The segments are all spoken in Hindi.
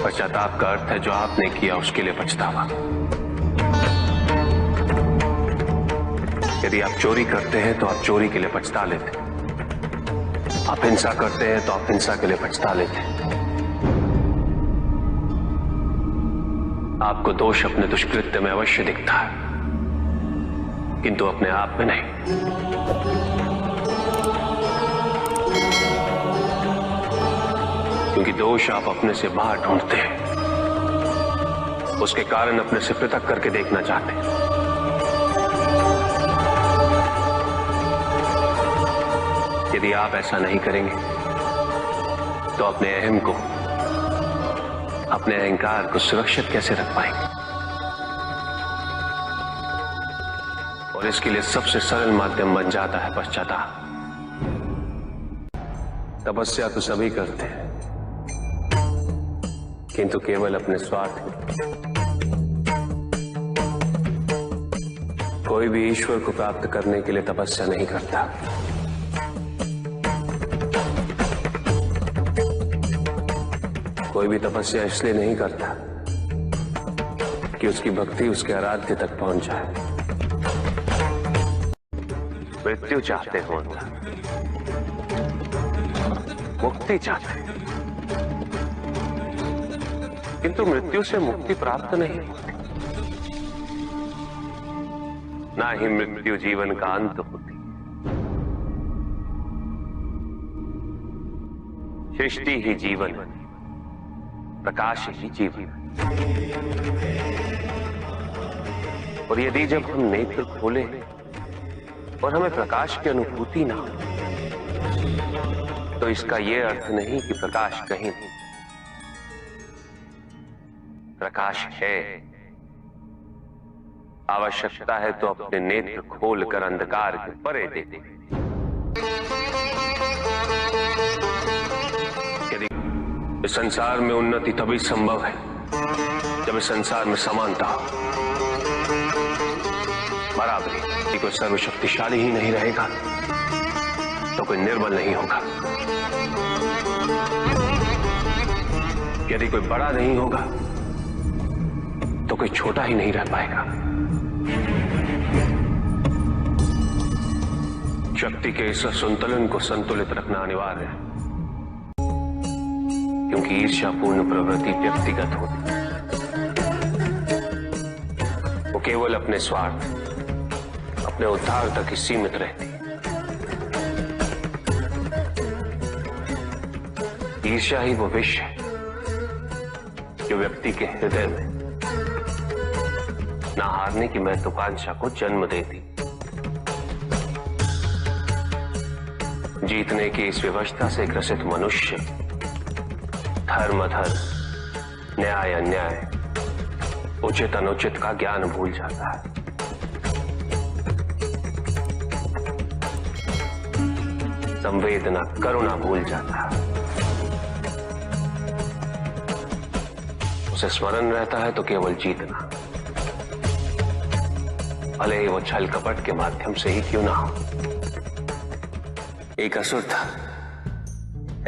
पश्चाताप का अर्थ है जो आपने किया उसके लिए पछतावा। यदि आप चोरी करते हैं तो आप चोरी के लिए पछता लेते हैं। आप हिंसा करते हैं तो आप हिंसा के लिए पछता लेते हैं। आपको दोष अपने दुष्कृत्य में अवश्य दिखता है, किंतु अपने आप में नहीं। क्योंकि दोष आप अपने से बाहर ढूंढते हैं, उसके कारण अपने से पृथक करके देखना चाहते हैं। यदि आप ऐसा नहीं करेंगे तो अपने अहम को, अपने अहंकार को सुरक्षित कैसे रख पाएंगे? और इसके लिए सबसे सरल माध्यम बन जाता है पश्चाताप। तपस्या तो सभी करते हैं, किंतु केवल अपने स्वार्थ में। कोई भी ईश्वर को प्राप्त करने के लिए तपस्या नहीं करता। कोई भी तपस्या इसलिए नहीं करता कि उसकी भक्ति उसके आराध्य तक पहुंच जाए। मृत्यु चाहते हो, मुक्ति चाहते, किंतु मृत्यु से मुक्ति प्राप्त नहीं होती। ना ही मृत्यु जीवन का अंत होती। सृष्टि ही जीवन, प्रकाश ही जीवन। और यदि जब हम नेत्र खोले और हमें प्रकाश की अनुभूति ना हो, तो इसका यह अर्थ नहीं कि प्रकाश कहीं नहीं। प्रकाश है। आवश्यकता है तो अपने नेत्र खोलकर अंधकार के परे देते। यदि इस संसार में उन्नति तभी संभव है जब इस संसार में समानता हो, बराबरी। यदि कोई सर्वशक्तिशाली ही नहीं रहेगा तो कोई निर्बल नहीं होगा। यदि कोई बड़ा नहीं होगा तो कोई छोटा ही नहीं रह पाएगा। शक्ति के इस असंतुलन को संतुलित रखना अनिवार्य है, क्योंकि ईर्ष्यापूर्ण प्रवृत्ति व्यक्तिगत होती है। वो केवल अपने स्वार्थ, अपने उद्धार तक ही सीमित रहती है। ईर्ष्या ही वो विष है जो व्यक्ति के हृदय में ना हारने की महत्वाकांक्षा को जन्म देती। जीतने की इस व्यवस्था से ग्रसित मनुष्य धर्म अधर्म, न्याय अन्याय, उचित अनुचित का ज्ञान भूल जाता है। संवेदना करुणा भूल जाता है। उसे स्मरण रहता है तो केवल जीतना, भले ही वो छल कपट के माध्यम से ही क्यों ना हो। एक असुर था,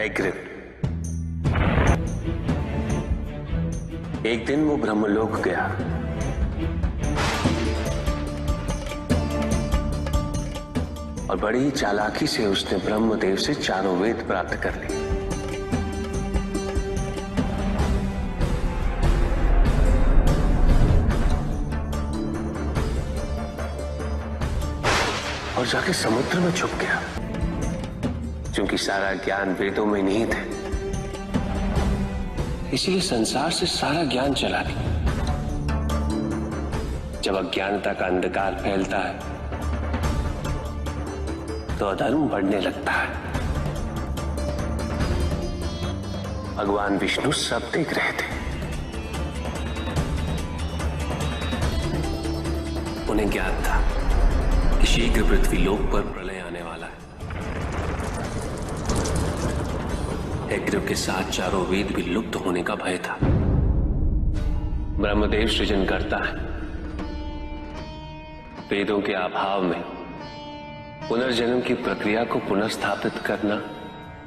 एग्रिप। एक दिन वो ब्रह्मलोक गया। और बड़ी ही चालाकी से उसने ब्रह्मदेव से चारों वेद प्राप्त कर लिए। और जाके समुद्र में छुप गया, क्योंकि सारा ज्ञान वेदों में निहित है। इसलिए संसार से सारा ज्ञान चला गया। जब अज्ञानता का अंधकार फैलता है तो अधर्म बढ़ने लगता है। भगवान विष्णु सब देख रहे थे। उन्हें ज्ञात था कि शीघ्र पृथ्वी लोक पर प्रलय आने वाला है। एग्रिप के साथ चारों वेद भी लुप्त होने का भय था। ब्रह्मदेव सृजन करता है। वेदों के अभाव में पुनर्जन्म की प्रक्रिया को पुनर्स्थापित करना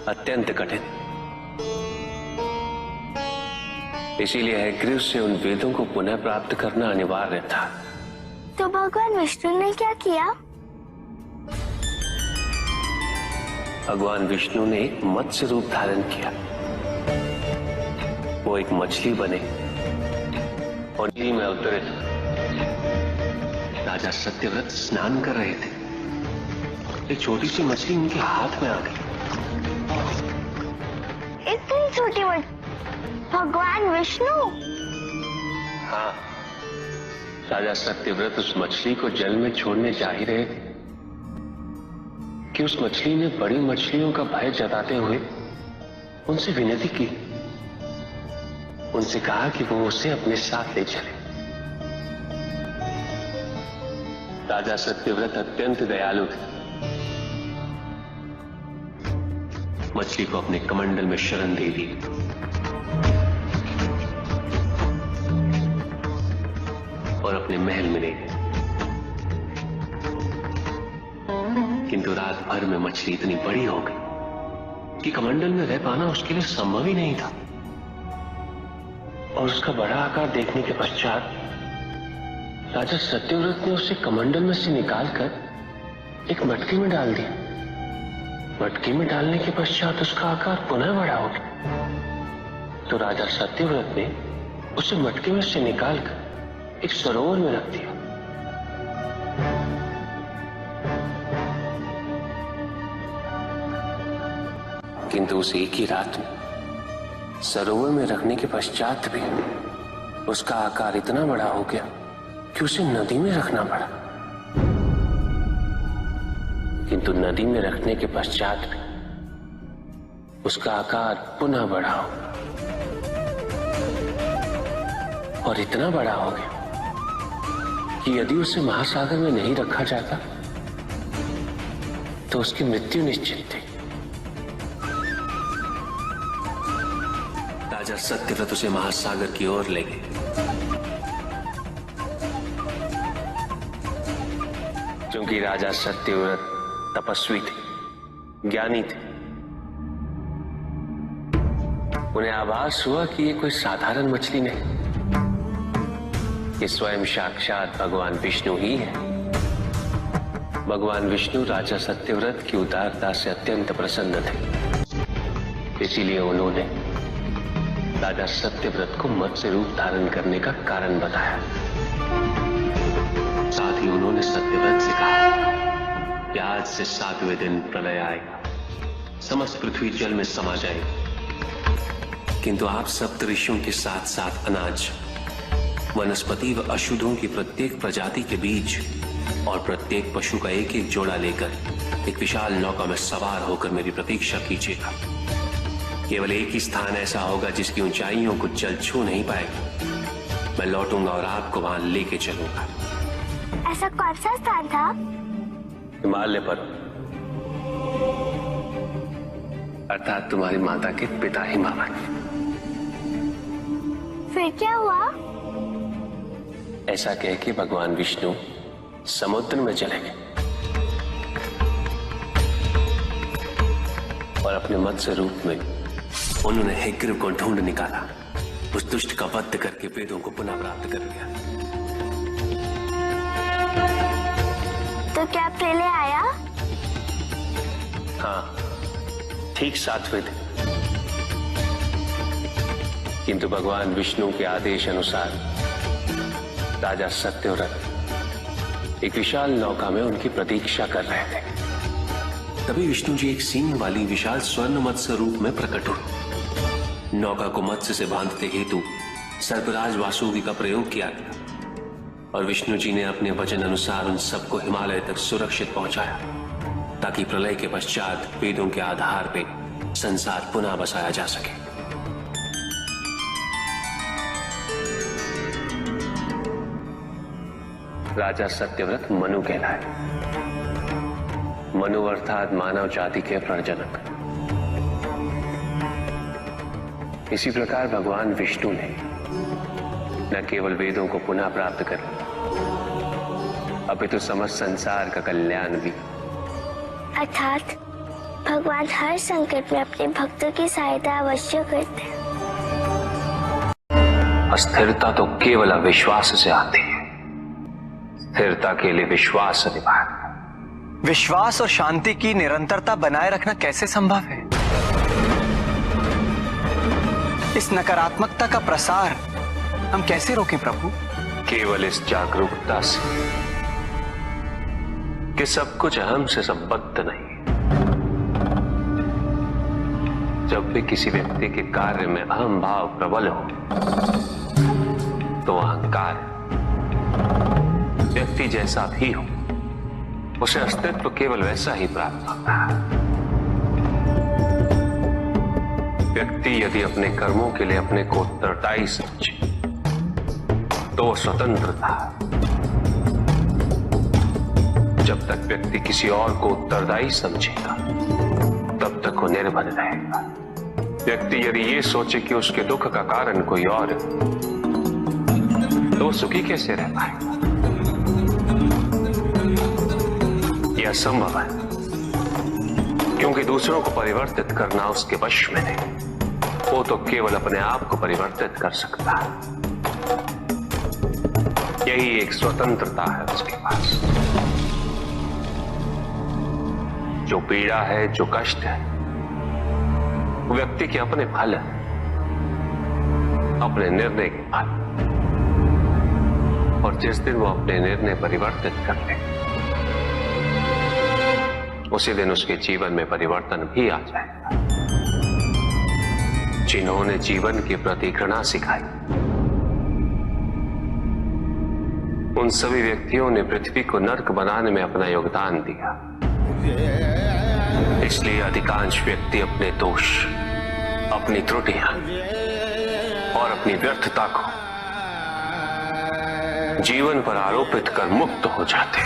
अत्यंत कठिन। इसीलिए हयग्रीव से उन वेदों को पुनः प्राप्त करना अनिवार्य था। तो भगवान विष्णु ने क्या किया? भगवान विष्णु ने एक मत्स्य रूप धारण किया। वो एक मछली बने और नदी में अवतरित। राजा सत्यव्रत स्नान कर रहे थे। एक छोटी सी मछली उनके हाथ में आ गई। इतनी छोटी मछली? भगवान विष्णु? हाँ, राजा सत्यव्रत उस मछली को जल में छोड़ने जा ही रहे थे कि उस मछली ने बड़ी मछलियों का भय जताते हुए उनसे विनती की। उनसे कहा कि वो उसे अपने साथ ले चले। राजा सत्यव्रत अत्यंत दयालु थे। मछली को अपने कमंडल में शरण दे दी और अपने महल में ले गए। किंतु रात भर में मछली इतनी बड़ी हो गई कि कमंडल में रह पाना उसके लिए संभव ही नहीं था। और उसका बड़ा आकार देखने के पश्चात राजा सत्यव्रत ने उसे कमंडल में से निकालकर एक मटकी में डाल दिया। मटकी में डालने के पश्चात उसका आकार पुनः बड़ा हो गया। तो राजा सत्यव्रत ने उसे मटकी में से निकालकर एक सरोवर में रख दिया। किंतु उस एक ही रात में सरोवर में रखने के पश्चात भी उसका आकार इतना बड़ा हो गया कि उसे नदी में रखना पड़ा। किंतु नदी में रखने के पश्चात भी उसका आकार पुनः बड़ा हो और इतना बड़ा हो गया कि यदि उसे महासागर में नहीं रखा जाता तो उसकी मृत्यु निश्चित थी। राजा सत्यव्रत उसे महासागर की ओर ले गए। क्योंकि राजा सत्यव्रत तपस्वी थे, ज्ञानी थे, उन्हें आभास हुआ कि ये कोई साधारण मछली नहीं, ये स्वयं साक्षात भगवान विष्णु ही है। भगवान विष्णु राजा सत्यव्रत की उदारता से अत्यंत प्रसन्न थे। इसीलिए उन्होंने राजा सत्यव्रत को मत्स्य रूप धारण करने का कारण बताया। साथ ही उन्होंने सत्यव्रत से कहा कि आज से 7वें दिन प्रलय आएगा, समस्त पृथ्वी जल में समा जाएगी। किंतु आप सप्त ऋषियों के साथ साथ अनाज, वनस्पति व अशुद्धों की प्रत्येक प्रजाति के बीज और प्रत्येक पशु का एक एक जोड़ा लेकर एक विशाल नौका में सवार होकर मेरी प्रतीक्षा कीजिएगा। केवल एक ही स्थान ऐसा होगा जिसकी ऊंचाइयों को जल छू नहीं पाएगा। मैं लौटूंगा और आपको वहां लेके चलूंगा। ऐसा कौन सा स्थान था? हिमालय पर्वत, अर्थात तुम्हारी माता के पिता हिमालय। फिर क्या हुआ? ऐसा कह के भगवान विष्णु समुद्र में चले गए और अपने मत्स्य रूप में उन्होंने हयग्रीव को ढूंढ निकाला। उस दुष्ट का वध करके वेदों को पुनः प्राप्त कर लिया। तो क्या प्रलय आया? हाँ, ठीक 7वें दिन। किंतु भगवान विष्णु के आदेश अनुसार राजा सत्यव्रत एक विशाल नौका में उनकी प्रतीक्षा कर रहे थे। तभी विष्णु जी एक सींग वाली विशाल स्वर्ण मत्स्य रूप में प्रकट हुए। नौका को मत्स्य से बांधते हेतु सर्पराज वासुकी का प्रयोग किया गया और विष्णु जी ने अपने वचन अनुसार उन सबको हिमालय तक सुरक्षित पहुंचाया, ताकि प्रलय के पश्चात वेदों के आधार पर संसार पुनः बसाया जा सके। राजा सत्यव्रत मनु कहलाए। मनु अर्थात मानव जाति के प्रजनक। इसी प्रकार भगवान विष्णु ने न केवल वेदों को पुनः प्राप्त कर अपितु समस्त संसार का कल्याण भी। अर्थात भगवान हर संकट में अपने भक्तों की सहायता अवश्य करते हैं। अस्थिरता तो केवल अविश्वास से आती है। स्थिरता के लिए विश्वास अनिवार्य है। विश्वास और शांति की निरंतरता बनाए रखना कैसे संभव है? इस नकारात्मकता का प्रसार हम कैसे रोकें प्रभु? केवल इस जागरूकता से कि सब कुछ अहम से संबद्ध नहीं है। जब भी किसी व्यक्ति के कार्य में अहम भाव प्रबल हो तो अहंकार है। व्यक्ति जैसा भी हो उसे अस्तित्व केवल वैसा ही प्राप्त होता है। व्यक्ति यदि अपने कर्मों के लिए अपने को उत्तरदायी समझे तो वो स्वतंत्र था। जब तक व्यक्ति किसी और को उत्तरदायी समझेगा तब तक वो निर्भर रहेगा। व्यक्ति यदि ये सोचे कि उसके दुख का कारण कोई और है तो सुखी कैसे रह पाएगा? यह असंभव है, क्योंकि दूसरों को परिवर्तित करना उसके वश में नहीं। वो तो केवल अपने आप को परिवर्तित कर सकता है। यही एक स्वतंत्रता है उसके पास। जो पीड़ा है, जो कष्ट है, वो व्यक्ति के अपने फल है, अपने निर्णय के फल। और जिस दिन वो अपने निर्णय परिवर्तित कर ले उसी दिन उसके जीवन में परिवर्तन भी आ जाएगा। जिन्होंने जीवन के प्रति घृणा सिखाई उन सभी व्यक्तियों ने पृथ्वी को नर्क बनाने में अपना योगदान दिया। इसलिए अधिकांश व्यक्ति अपने दोष, अपनी त्रुटियां और अपनी व्यर्थता को जीवन पर आरोपित कर मुक्त हो जाते।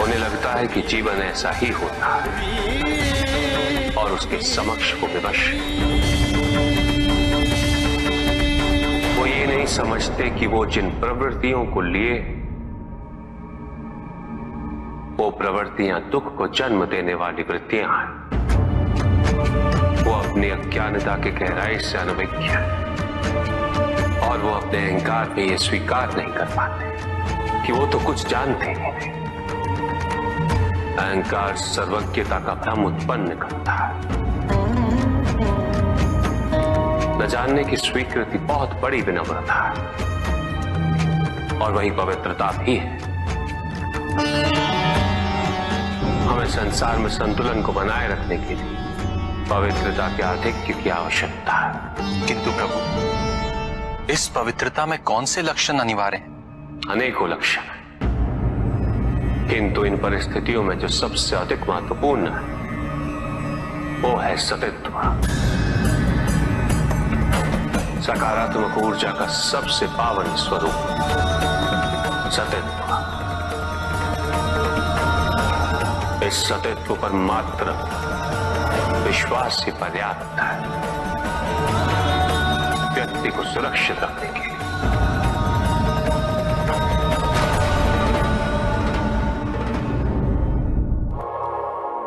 उन्हें लगता है कि जीवन ऐसा ही होता है और उसके समक्ष वो विवश। वो ये नहीं समझते कि वो जिन प्रवृत्तियों को लिए वो प्रवृत्तियां दुख को जन्म देने वाली वृत्तियां हैं। वो अपनी अज्ञानता के गहराई से अनभिज्ञ है और वो अपने अहंकार में ये स्वीकार नहीं कर पाते कि वो तो कुछ जानते ही नहीं। अहंकार सर्वज्ञता का भ्रम उत्पन्न करता है। न जानने की स्वीकृति बहुत बड़ी विनम्रता है और वही पवित्रता भी है। हमें संसार में संतुलन को बनाए रखने के लिए पवित्रता के आधिक्य की आवश्यकता है। किंतु प्रभु, इस पवित्रता में कौन से लक्षण अनिवार्य हैं? अनेकों लक्षण हैं, किंतु इन परिस्थितियों में जो सबसे अधिक महत्वपूर्ण है वो है सतित्व। सकारात्मक ऊर्जा का सबसे पावन स्वरूप सतित्व। इस सतित्व पर मात्र विश्वास ही पर्याप्त है व्यक्ति को सुरक्षित रखने के लिए।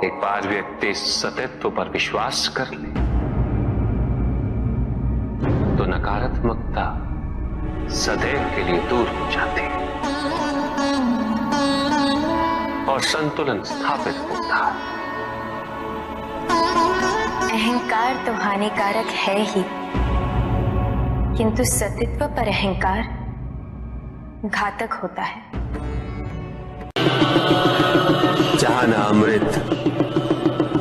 एक बार व्यक्ति सतित्व पर विश्वास कर ले तो नकारात्मकता सदैव के लिए दूर हो जाती है और संतुलन स्थापित होता है। अहंकार तो हानिकारक है ही, किंतु सतित्व पर अहंकार घातक होता है। जहां न अमृत,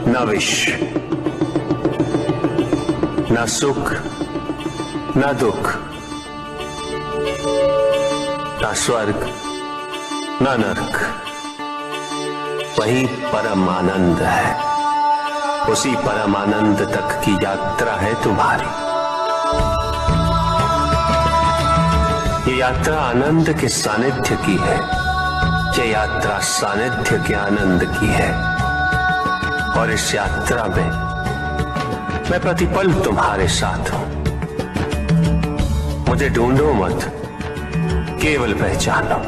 न विष, न सुख, न दुख, न स्वर्ग, न नरक, वही परम आनंद है। उसी परम आनंद तक की यात्रा है तुम्हारी। ये यात्रा आनंद के सानिध्य की है। ये यात्रा सानिध्य के आनंद की है और इस यात्रा में मैं प्रतिपल तुम्हारे साथ हूं। मुझे ढूंढो मत, केवल पहचानो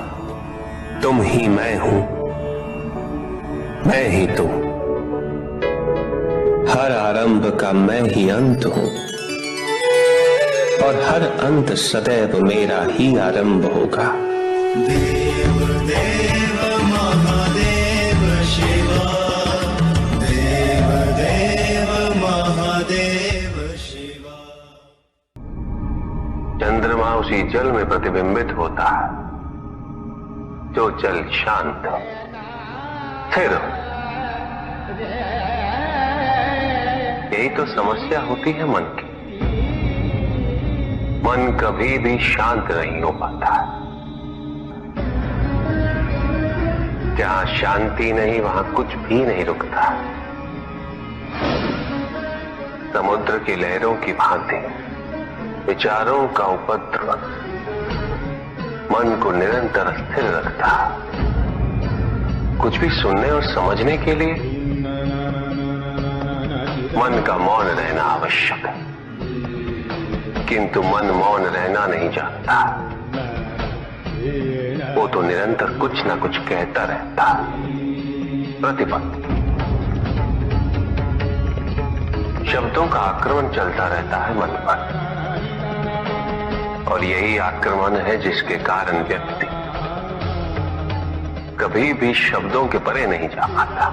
तुम ही मैं हूं, मैं ही तुम। हर आरंभ का मैं ही अंत हूं। और हर अंत सदैव मेरा ही आरंभ होगा। देव देव महादेव शिवा, देव देव महादेव शिवा। चंद्रमा उसी जल में प्रतिबिंबित होता है जो जल शांत स्थिर हो। यही तो समस्या होती है मन की। मन कभी भी शांत नहीं हो पाता। जहां शांति नहीं वहां कुछ भी नहीं रुकता। समुद्र की लहरों की भांति विचारों का उपद्रव मन को निरंतर स्थिर रखता। कुछ भी सुनने और समझने के लिए मन का मौन रहना आवश्यक है, किंतु मन मौन रहना नहीं जानता। वो तो निरंतर कुछ ना कुछ कहता रहता। प्रतिपल शब्दों का आक्रमण चलता रहता है मन पर, और यही आक्रमण है जिसके कारण व्यक्ति कभी भी शब्दों के परे नहीं जा पाता।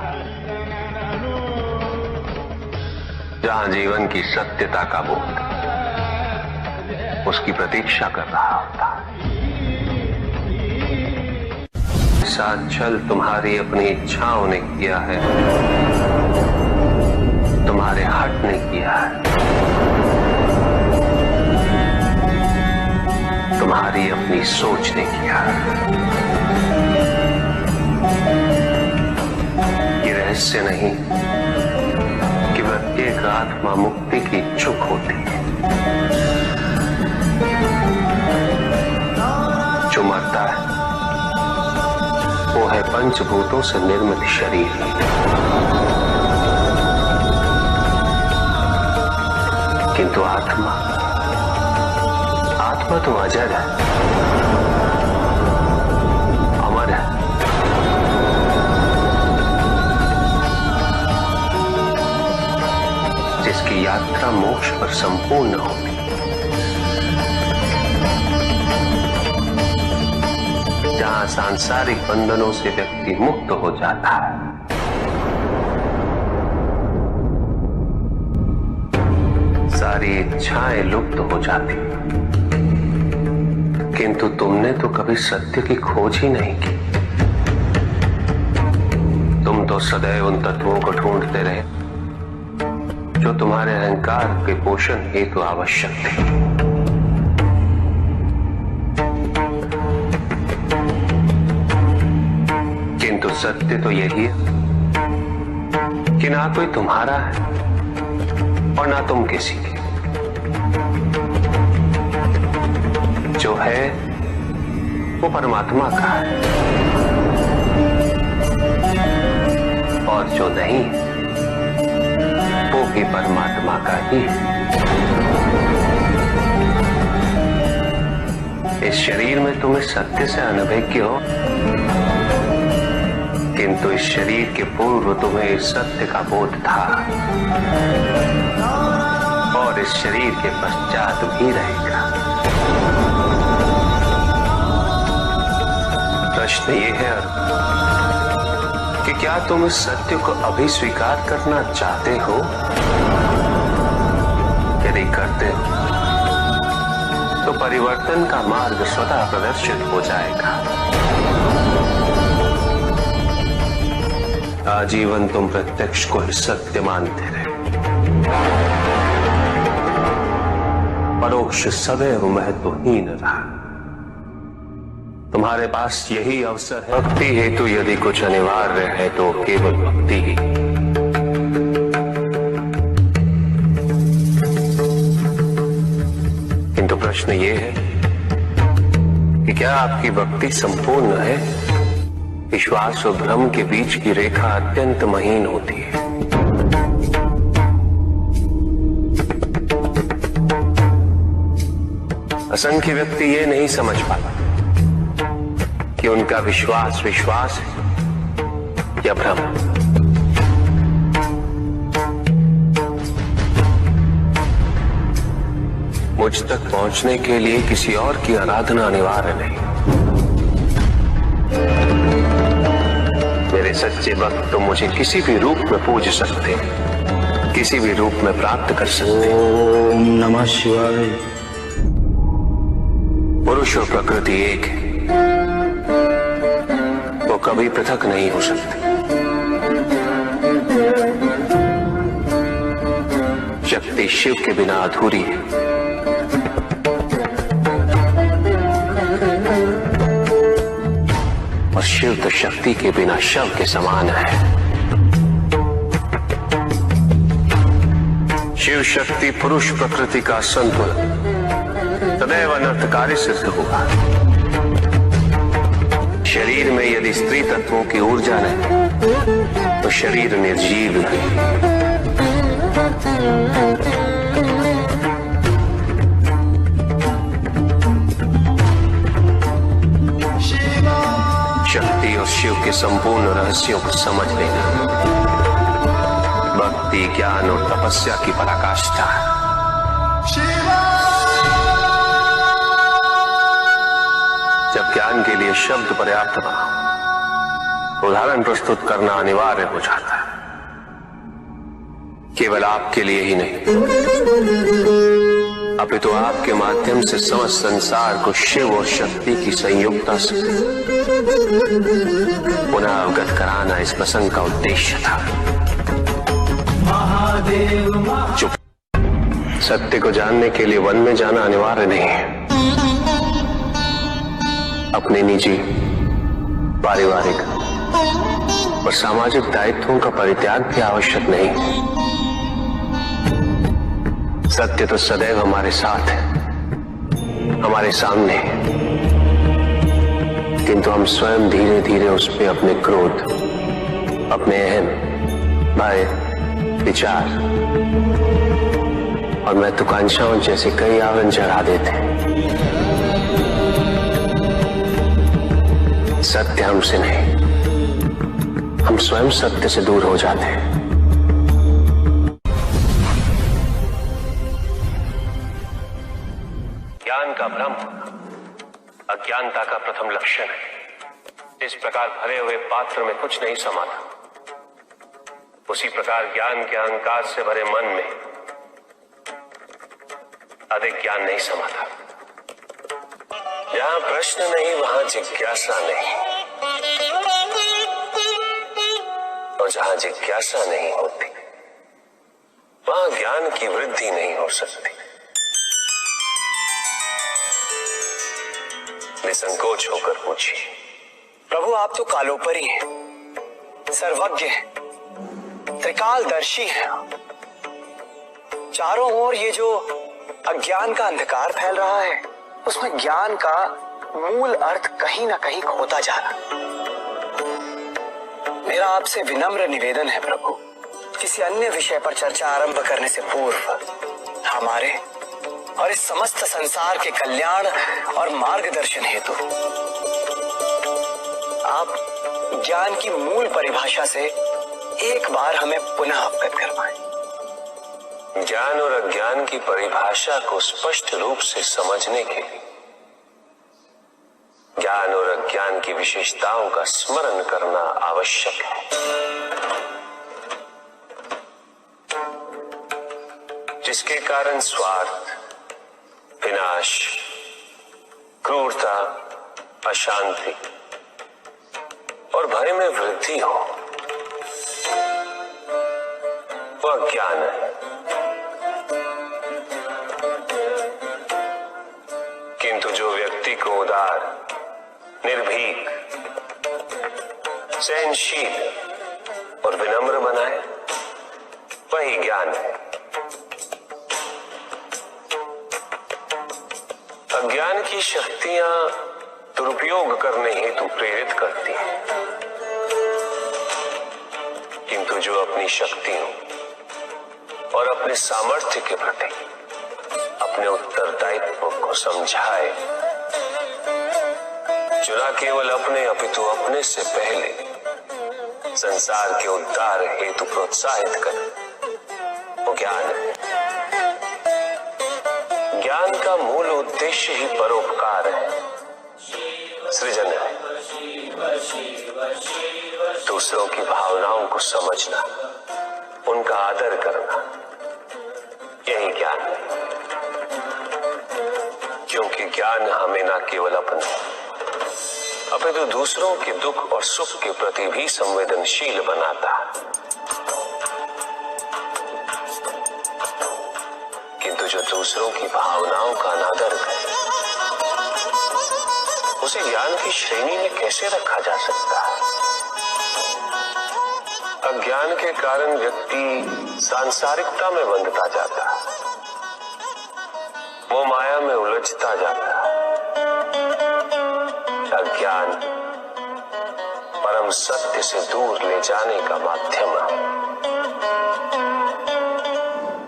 जहां जीवन की सत्यता का बोध उसकी प्रतीक्षा कर रहा होता। साथ छल तुम्हारी अपनी इच्छाओं ने किया है, तुम्हारे हट ने किया है, तुम्हारी अपनी सोच ने किया है। ये रहस्य नहीं कि प्रत्येक आत्मा मुक्ति की इच्छुक होती है। जो मरता है वो है पंचभूतों से निर्मित शरीर। किंतु आत्मा तो अजर है, अमर है। जिसकी यात्रा मोक्ष पर संपूर्ण होती। जहां सांसारिक बंधनों से व्यक्ति मुक्त हो जाता है, सारी इच्छाएं लुप्त हो जाती। किंतु तुमने तो कभी सत्य की खोज ही नहीं की। तुम तो सदैव उन तत्वों को ढूंढते रहे जो तुम्हारे अहंकार के पोषण हेतु आवश्यक थे। किंतु सत्य तो यही है कि ना कोई तुम्हारा है और ना तुम किसी के। जो है वो परमात्मा का है, और जो नहीं वो भी परमात्मा का ही है। इस शरीर में तुम इस सत्य से अनभिज्ञ हो, किंतु इस शरीर के पूर्व तुम्हें इस सत्य का बोध था, और इस शरीर के पश्चात भी रहेगा। प्रश्न ये है कि क्या तुम इस सत्य को अभी स्वीकार करना चाहते हो? यदि करते हो तो परिवर्तन का मार्ग स्वतः प्रदर्शित हो जाएगा। आजीवन तुम प्रत्यक्ष को ही सत्य मानते रहे, परोक्ष सदैव महत्वहीन रहा। तुम्हारे पास यही अवसर है। भक्ति हेतु यदि कुछ अनिवार्य है तो केवल भक्ति ही। किंतु प्रश्न ये है कि क्या आपकी भक्ति संपूर्ण है? विश्वास और भ्रम के बीच की रेखा अत्यंत महीन होती है। असंख्य व्यक्ति ये नहीं समझ पाता कि उनका विश्वास विश्वास है या भ्रम। मुझ तक पहुंचने के लिए किसी और की आराधना अनिवार्य नहीं। मेरे सच्चे भक्त तो मुझे किसी भी रूप में पूज सकते, किसी भी रूप में प्राप्त कर सकते। ओम नमः शिवाय। पुरुष और प्रकृति एक है, वो कभी पृथक नहीं हो सकते। शक्ति शिव के बिना अधूरी है, और शिव तो शक्ति के बिना शव के समान है। शिव शक्ति पुरुष प्रकृति का संतुलन सदैव अनर्थकारी सिद्ध हुआ। शरीर में यदि स्त्री तत्वों की ऊर्जा नहीं तो शरीर निर्जीव नहीं। शक्ति और शिव के संपूर्ण रहस्यों को समझ लेना भक्ति, ज्ञान और तपस्या की पराकाष्ठा है। जब ज्ञान के लिए शब्द पर्याप्त बना, उदाहरण प्रस्तुत करना अनिवार्य हो जाता है। केवल आपके लिए ही नहीं, अपितु आपके माध्यम से समस्त संसार को शिव और शक्ति की संयुक्तता से पुनः अवगत कराना इस प्रसंग का उद्देश्य था। चुप। सत्य को जानने के लिए वन में जाना अनिवार्य नहीं है। अपने निजी, पारिवारिक और सामाजिक दायित्वों का परित्याग भी आवश्यक नहीं। सत्य तो सदैव हमारे साथ है, हमारे सामने है, किंतु हम स्वयं धीरे धीरे उस पे अपने क्रोध, अपने अहम, भय, विचार और महत्वाकांक्षाओं जैसे कई आवरण चढ़ा देते हैं। सत्य हमसे नहीं, हम स्वयं सत्य से दूर हो जाते हैं। ज्ञान का भ्रम अज्ञानता का प्रथम लक्षण है। इस प्रकार भरे हुए पात्र में कुछ नहीं समाता, उसी प्रकार ज्ञान के अहंकार से भरे मन में अधिक ज्ञान नहीं समाता। जहां प्रश्न नहीं वहां जिज्ञासा नहीं, और जहां जिज्ञासा नहीं होती वहां ज्ञान की वृद्धि नहीं हो सकती। निसंकोच होकर पूछिए। प्रभु, आप तो कालोपरी हैं, सर्वज्ञ हैं, त्रिकालदर्शी हैं। चारों ओर ये जो अज्ञान का अंधकार फैल रहा है, उसमें ज्ञान का मूल अर्थ कहीं ना कहीं खोता जा रहा। मेरा आपसे विनम्र निवेदन है प्रभु, किसी अन्य विषय पर चर्चा आरंभ करने से पूर्व हमारे और इस समस्त संसार के कल्याण और मार्गदर्शन हेतु आप ज्ञान की मूल परिभाषा से एक बार हमें पुनः अवगत करवाएं। ज्ञान और अज्ञान की परिभाषा को स्पष्ट रूप से समझने के लिए ज्ञान और अज्ञान की विशेषताओं का स्मरण करना आवश्यक है। जिसके कारण स्वार्थ, विनाश, क्रूरता, अशांति और भय में वृद्धि हो, वह ज्ञान है। किंतु जो व्यक्ति को उदार, निर्भीक, सहनशील और विनम्र बनाए, वही ज्ञान है। अज्ञान की शक्तियां दुरुपयोग करने हेतु प्रेरित करती हैं, किंतु जो अपनी शक्तियों और अपने सामर्थ्य के प्रति अपने उत्तरदायित्व को समझाए, जो न केवल अपने अपितु अपने से पहले संसार के उद्धार हेतु प्रोत्साहित करे, वो ज्ञान है। ज्ञान का मूल उद्देश्य ही परोपकार है, सृजन है। दूसरों की भावनाओं को समझना, उनका आदर करना, यही ज्ञान है। क्योंकि ज्ञान हमें न केवल अपने अपितु दूसरों के दुख और सुख के प्रति भी संवेदनशील बनाता है। किंतु जो दूसरों की भावनाओं का अनादर करे, उसे ज्ञान की श्रेणी में कैसे रखा जा सकता है? अज्ञान के कारण व्यक्ति सांसारिकता में बंधता जाता है, मोह माया में उलझता जाता है। अज्ञान परम सत्य से दूर ले जाने का माध्यम है,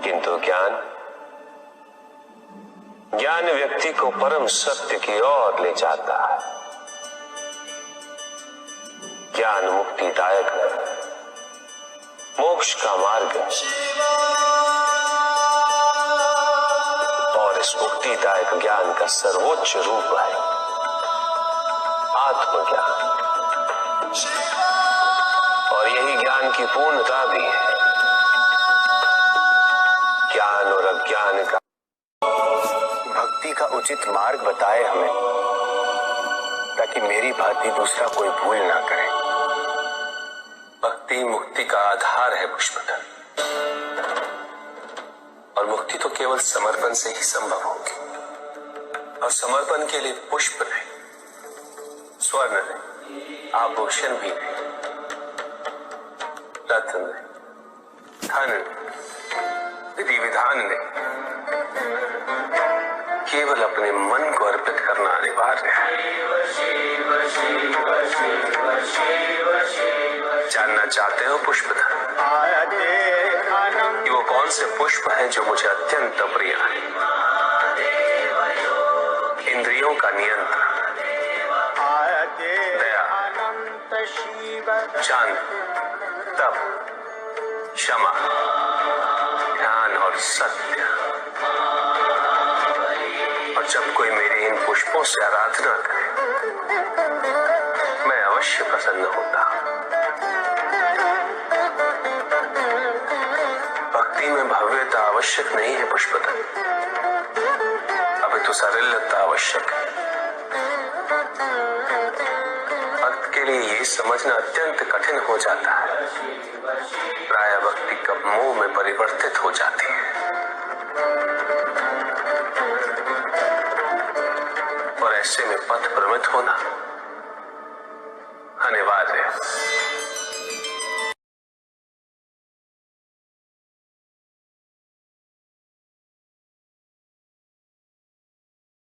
किंतु ज्ञान व्यक्ति को परम सत्य की ओर ले जाता है। ज्ञान मुक्तिदायक है, मोक्ष का मार्ग है, और इस मुक्तिदायक ज्ञान का सर्वोच्च रूप है आत्मज्ञान। और यही ज्ञान की पूर्णता भी है। ज्ञान और अज्ञान का भक्ति का उचित मार्ग बताए हमें, ताकि मेरी भांति दूसरा कोई भूल ना करे। भक्ति मुक्ति का आधार है पुष्पदल, और मुक्ति तो केवल समर्पण से ही संभव होगी। और समर्पण के लिए पुष्प नहीं, स्वर्ण नहीं, आभूषण भी नहीं, रत्न नहीं, धन नहीं, विधि विधान नहीं, केवल अपने मन को अर्पित करना अनिवार्य है। जानना चाहते हो पुष्पधर कि वो कौन से पुष्प हैं जो मुझे अत्यंत प्रिय है? इंद्रियों का नियंत्रण, दया, शांति, तप, क्षमा, ध्यान और सत्य। और जब कोई मेरे इन पुष्पों से आराधना करे, मैं अवश्य प्रसन्न होता। भक्ति में भव्यता आवश्यक नहीं है पुष्पदल, अभी तो सरलता आवश्यक है। भक्त के लिए ये समझना अत्यंत कठिन हो जाता है, प्राय भक्ति कब मोह में परिवर्तित हो जाती है। और ऐसे में पथ भ्रमित होना अनिवार्य है।